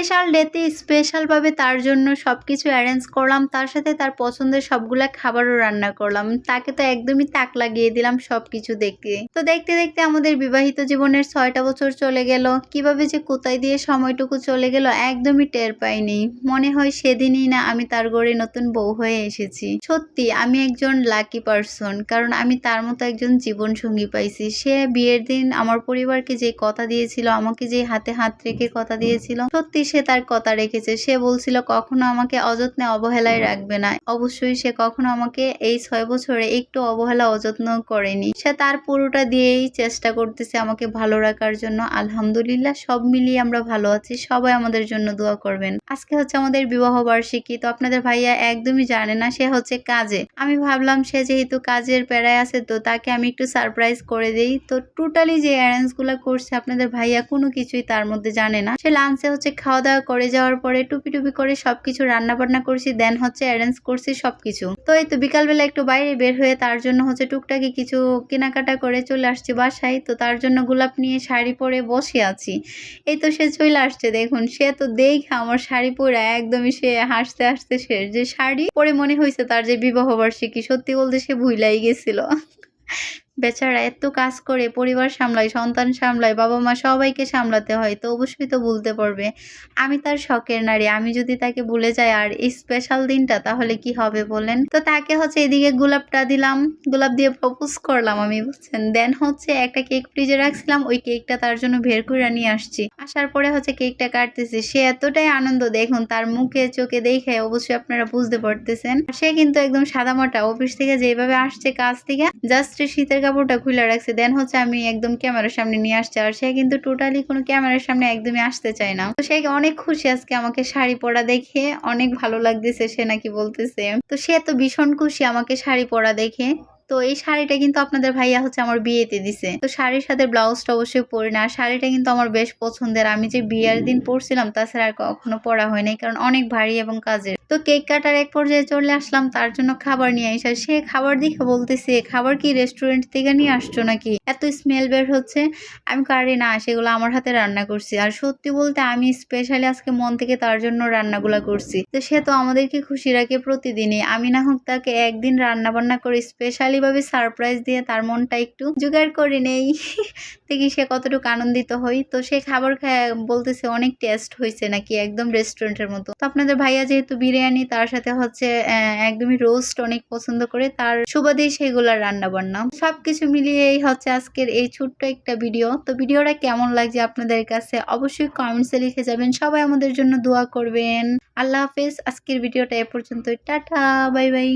Special ডেতে স্পেশালভাবে তার জন্য সবকিছু অ্যারেঞ্জ করলাম, তার সাথে তার পছন্দের সবগুলা খাবারও রান্না করলাম। তাকে তো একদমই তাক লাগিয়ে দিলাম সবকিছু দেখে। তো দেখতে দেখতে আমাদের বিবাহিত জীবনের 6টা বছর চলে গেল। কিভাবে যে কোথায় দিয়ে সময়টুকু চলে গেল একদমই টের পাইনি। মনে হয় সেদিনই না আমি তার ঘরে নতুন বউ হয়ে এসেছি। সত্যি আমি একজন লাকি পারসন, কারণ আমি তার মতো একজন জীবন সঙ্গী পাইছি। সে বিয়ের দিন আমার পরিবারকে যে কথা দিয়েছিল, আমাকে যে হাতে হাত রেখে কথা দিয়েছিল, সত্যি সে তার কথা রেখেছে। সে বলছিল কখনো আমাকে অযত্নে অবহেলায় রাখবে না। অবশ্যই সে কখনো আমাকে এই 6 বছরে একটু অবহেলা অযত্ন করেনি। সে তার পুরোটা দিয়েই চেষ্টা করতেছে আমাকে ভালো রাখার জন্য। আলহামদুলিল্লাহ সব মিলিয়ে আমরা ভালো আছি। সবাই আমাদের জন্য দোয়া করবেন। আজকে হচ্ছে আমাদের বিবাহ বার্ষিকী। তো আপনাদের ভাইয়া একদমই জানে না, সে হচ্ছে কাজে। আমি ভাবলাম সে যেহেতু কাজের প্যারায় আছে, তো তাকে আমি একটু সারপ্রাইজ করে দেই। তো টোটালি যে অ্যারেঞ্জ গুলা করছে আপনাদের ভাইয়া কোনো কিছুই তার মধ্যে জানে না। সে লাঞ্চে হচ্ছে খাওয়া দাওয়া করে যাওয়ার পরে টুপি টুপি করে সবকিছু রান্না বান্না করছি, দেন হচ্ছে অ্যারেঞ্জ করছি সবকিছু। তো এই তো বিকালবেলা একটু বাইরে বের হয়ে তার জন্য হচ্ছে টুকটাকি কিছু কেনাকাটা করে চলে আসছি বাসায়। তো তার জন্য গোলাপ নিয়ে শাড়ি পরে বসে আছি। এই তো সে চলে আসছে, দেখুন সে তো দেখে আমার শাড়ি পরে একদমই সে হাসতে হাসতে শেষ। যে শাড়ি পরে মনে হয়েছে তার যে বিবাহ বার্ষিকী, সত্যি বলতে সে ভুলাই গেছিল। বেচারা এত কাজ করে, পরিবার সামলায়, সন্তান সামলায়, বাবা মা সবাইকে সামলাতে হয়, তো অবশ্যই তো ভুলতে পারবে। আমি তার শখের নারী, আমি যদি তাকে ভুলে যাই আর এই স্পেশাল দিনটা, তাহলে কি হবে বলেন। তো তাকে হচ্ছে এদিকে গোলাপটা দিলাম, গোলাপ দিয়ে প্রপোজ করলাম আমি, বুঝছেন। দেন হচ্ছে একটা কেক ফ্রিজে রাখছিলাম, ওই কেকটা তার জন্য বের করে নিয়ে আসছি। আসার পরে হচ্ছে কেকটা কাটতেছি। সে এতটাই আনন্দ, দেখুন তার মুখে চোখে দেখে অবশ্যই আপনারা বুঝতে পারতেছেন। সে কিন্তু একদম সাদামাটা, অফিস থেকে যেভাবে আসছে কাজ থেকে, জাস্ট শীতের কাপড়টা খুলে রাখছে। দেন হচ্ছে আমি একদম ক্যামেরার সামনে নিয়ে আসছি, আর সে কিন্তু টোটালি কোনো ক্যামেরার সামনে একদমই আসতে চায় না। তো সে অনেক খুশি আজকে আমাকে শাড়ি পরা দেখে, অনেক ভালো লাগতেছে সে নাকি বলতেছে। তো সে তো ভীষণ খুশি আমাকে শাড়ি পরা দেখে। তো এই শাড়িটা কিন্তু আপনাদের ভাইয়া হচ্ছে আমার বিয়েতে দিছে। তো শাড়ির সাথে ব্লাউজটা অবশ্যই পরি না, আর শাড়িটা কিন্তু আমার বেশ পছন্দের। আমি যে বিয়ের দিন পরছিলাম, তাছাড়া আর কখনো পরা হয় নাই, কারণ অনেক ভারী এবং কাজের। তো কেক কাটার এক পর্যায়ে চলে আসলাম, তার জন্য খাবার নিয়ে আসা। সে খাবার দেখে বলতেছে, খাবার কি রেস্টুরেন্ট থেকে নিয়ে আসছো নাকি, এত স্মেল বের হচ্ছে। আমি কারি না, সেগুলো আমার হাতে রান্না করছি। আর সত্যি বলতে আমি স্পেশালি আজকে মন থেকে তার জন্য রান্নাগুলা করছি। তো সে তো আমাদেরকে খুশি রাখে প্রতিদিনই। আমি না হোক তাকে একদিন রান্না বান্না করে স্পেশালি ভাবে সারপ্রাইজ দিয়ে তার মনটা একটু জোগাড় করে নেই। দেখি সে কতটুকু আনন্দিত হই। তো সে খাবার খায় বলতেছে অনেক টেস্ট হয়েছে নাকি, একদম রেস্টুরেন্টের মতো। তো আপনাদের ভাইয়া যেহেতু বিরিয়ানি, তার সাথে হচ্ছে একদমই রোস্ট অনেক পছন্দ করে, তার সুবাদেই সেগুলার রান্না বান্না সবকিছু মিলিয়েই হচ্ছে আজকের এই ছোট্ট একটা ভিডিও। তো ভিডিওটা কেমন লাগছে আপনাদের কাছে অবশ্যই কমেন্টসে লিখে যাবেন। সবাই আমাদের জন্য দোয়া করবেন। আল্লাহ হাফেজ। আজকের ভিডিওটা এ পর্যন্তই। Tata, bye bye.